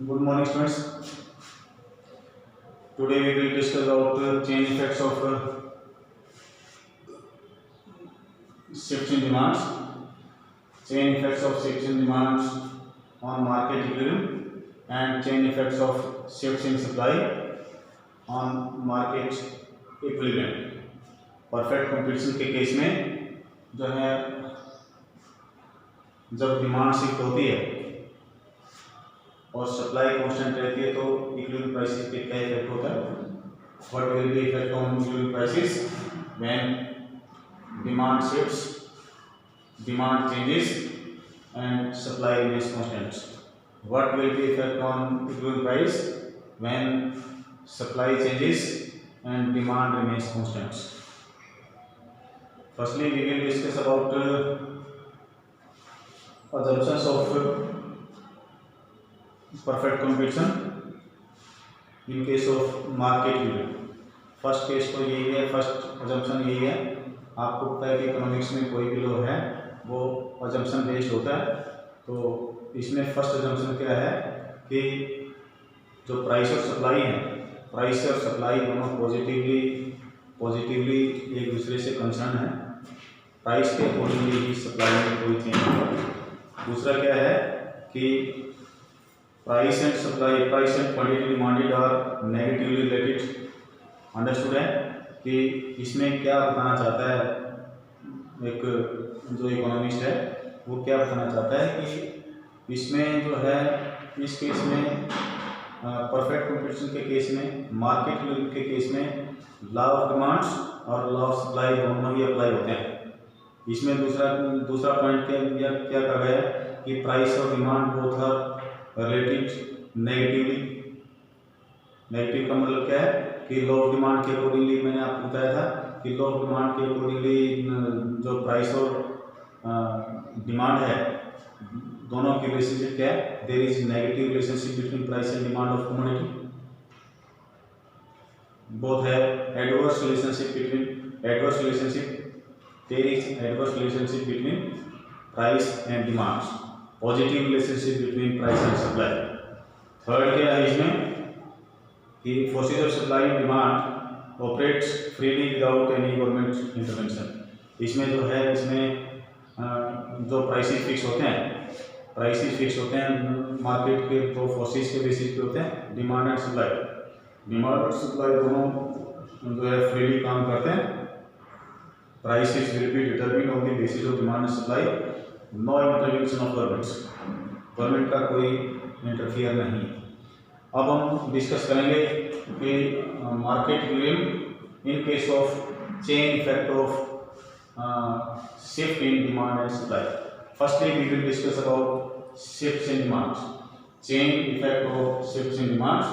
Good morning, students. Today we will discuss about chain effects of shifts in demands. Chain effects of shifts in demands on market equilibrium and chain effects of shifts in supply on market equilibrium. Perfect competition के case में जो है जब demand shift होती है और supply constant रहती है तो इक्विलिब्रियम प्राइसेस पे क्या इफेक्ट होता है? What will be effect on equilibrium prices when demand shifts, demand changes and supply remains constant? What will be effect on equilibrium price when supply changes and demand remains constant? Firstly, we will discuss about assumptions of perfect competition in case of market equilibrium. First case तो यही है, first assumption यही है। आपको पता है कि economics में कोई भी लॉ है वो assumption बेस्ड होता है। तो इसमें फर्स्ट assumption क्या है कि जो प्राइस और सप्लाई है, प्राइस और सप्लाई दोनों पॉजिटिवली एक दूसरे से कंसर्न है। प्राइस के अकॉर्डिंगली ही सप्लाई में कोई चेंज नहीं होगा। दूसरा क्या है कि price and supply, price and quantity demanded are negatively related. Understood है कि इसमें क्या बताना चाहता है एक जो इकोनॉमिस्ट है वो क्या बताना चाहता है कि इसमें जो है इस केस में परफेक्ट कंपटीशन के केस में, मार्केट इक्विलिब्रियम के केस में लॉ ऑफ डिमांड्स और लॉ ऑफ सप्लाई दोनों ही अप्लाई होते हैं। इसमें दूसरा पॉइंट क्या कहा गया कि प्राइस और demand both are related negatively. Negative का मतलब क्या है कि लॉ ऑफ डिमांड के अकॉर्डिंगली मैंने आपको बताया था कि लॉ ऑफ डिमांड के अकॉर्डिंगली जो प्राइस और डिमांड है दोनों की रिलेशनशिप क्या है? There is negative relationship between price and demand of commodity. both have adverse relationship there is adverse relationship between price and demands, positive relationship between price and supply. Third क्या है इसमें कि forces of supply and demand operates freely without any government intervention. इसमें जो है इसमें जो prices fix होते हैं मार्केट के दो फोर्सेस के बेसिस पे होते हैं, डिमांड एंड सप्लाई। डिमांड और सप्लाई दोनों जो है फ्रीली काम करते हैं। Prices will be determined on the basis of demand and supply, no intervention of government का कोई इंटरफियर नहीं। अब हम डिस्कस करेंगे कि market equilibrium in case of chain effect of shift in demand and supply. Firstly we will discuss about shifts in demand, chain effect of shifts in demand,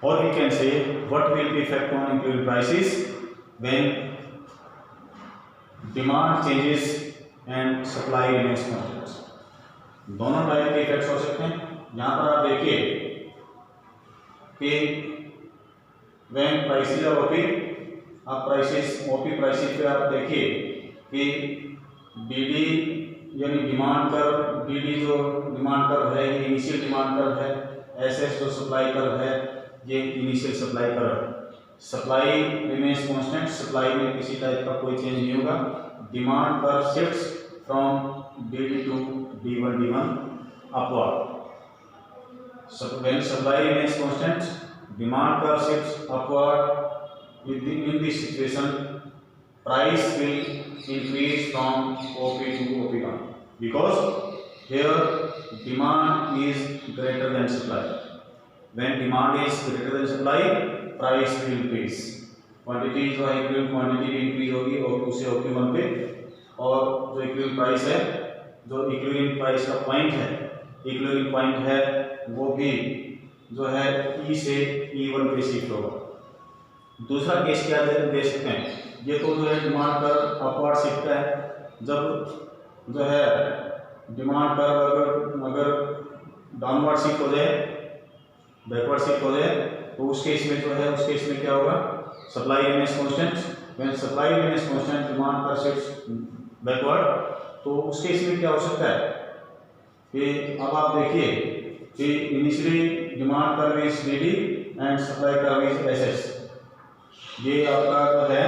or we can say what will be effect on equilibrium prices when demand changes and supply remains constant. दोनों type के effects हो सकते हैं। यहाँ पर आप देखिए कि when prices are OP, आप प्राइसेस OP प्राइसेस पे आप देखिए कि DD यानी डिमांड कर्व, DD जो डिमांड कर्व है ये इनिशियल डिमांड कर्व है, SS जो सप्लाई कर्व है ये initial supply curve. Supply remains constant, supply में किसी टाइप का कोई चेंज नहीं होगा। Demand curve shifts from DD to D1 upward. When supply remains constant, demand curve shifts upward. in this situation price will increase from OP to OP1 because here demand is greater than supply. When demand is greater than supply, price will increase. Quantity जो है equilibrium quantity increase होगी OP से OP1 पे, और जो equilibrium price है, जो equilibrium price का पॉइंट है, इक्विलिब्रियम पॉइंट है वो भी जो है E से E1 पे शिफ्ट होगा। दूसरा केस क्या दे सकते हैं, ये तो जो है डिमांड पर अपवर्ड शिफ्ट है। जब जो है डिमांड पर अगर डाउनवर्ड शिफ्ट हो जाए, बैकवर्ड शिफ्ट हो जाए तो उस केस में जो है उस केस में क्या होगा? Supply remains constant. When supply remains constant demand पर शिफ्ट बैकवर्ड, तो उस केस में क्या हो सकता है कि अब आप देखिए कि initially demand curve is DD and supply curve is SS। ये आपका जो है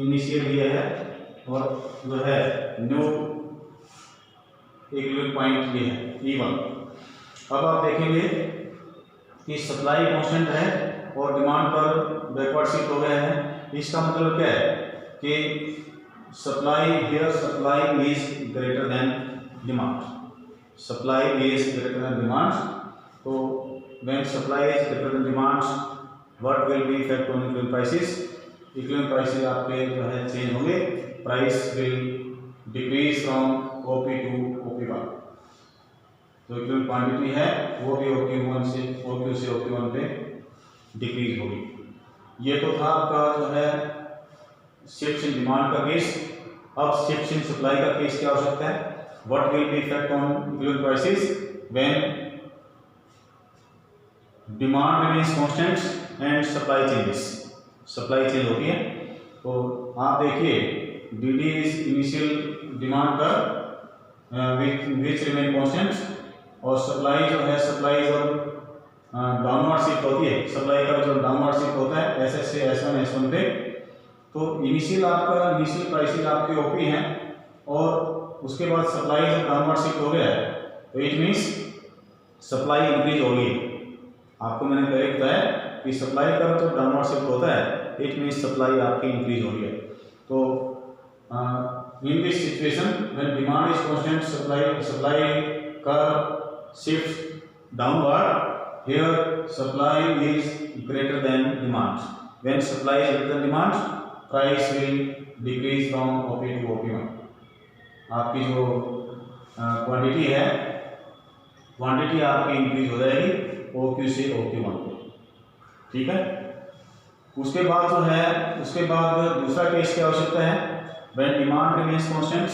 इनिशियल ये है और जो है न्यू इक्विलिब्रियम पॉइंट ये है E1। अब आप देखेंगे कि सप्लाई कांस्टेंट है और डिमांड पर बैकवर्ड शिफ्ट हो गया है। इसका मतलब क्या है कि supply is greater than demand, supply is greater than demand. तो when supply is greater than demand what will be effect on equilibrium prices? Equilibrium prices आपके जो है चेंज होंगे, price will decrease from OP to OP1। तो equilibrium quantity है वो भी OQ से OP1 पे डिक्रीज होगी। ये तो था आपका जो है शिफ्ट इन डिमांड का केस। अब शिफ्ट इन सप्लाई का केस क्या हो सकता है? What will be effect on equilibrium prices when demand remains constant and supply changes. Supply change होती है तो आप देखिए DD इज इनिशियल डिमांड का विच रिमेन कांस्टेंट और सप्लाई जो है सप्लाई जब डाउनवर्ड शिफ्ट होती है, सप्लाई का जो डाउनवर्ड शिफ्ट होता है SS से S1 पे, तो इनिशियल प्राइसेस आपके OP हैं और उसके बाद सप्लाई जब डाउनवर्ड शिफ्ट हो गया है तो इट मीन्स सप्लाई इंक्रीज हो गई। आपको मैंने पहले बताया कि सप्लाई का जब डाउनवर्ड शिफ्ट होता है इट मीन्स सप्लाई आपकी इंक्रीज हो रही है। तो in this situation when demand is constant supply का shift downward, here supply is greater than demand. When supply is greater than demand, price will decrease from OP to OP1। आपकी जो quantity है quantity आपकी increase हो जाएगी OQ से OQ1 पे, ठीक है। उसके बाद जो है दूसरा केस क्या हो सकता है? When demand remains constant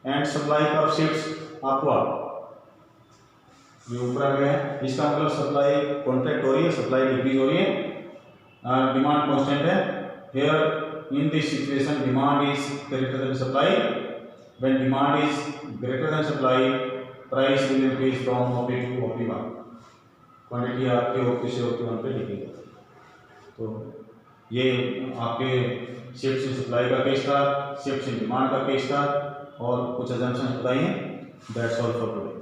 and supply curve shifts upward। ये ऊपर आ गया है, इसका मतलब सप्लाई कॉन्ट्रैक्ट हो रही है, सप्लाई डिक्रीज हो रही है, डिमांड कांस्टेंट है। Here in this situation demand is greater than supply. When demand is greater than supply price will increase from OP to OP1। Quantity आपके OP से OP1 पे डिक्रीज होगी। तो ये आपके शिफ्ट इन सप्लाई का case था, शिफ्ट इन डिमांड का केस था और कुछ अजम्पशंस बताइए। That's all for today.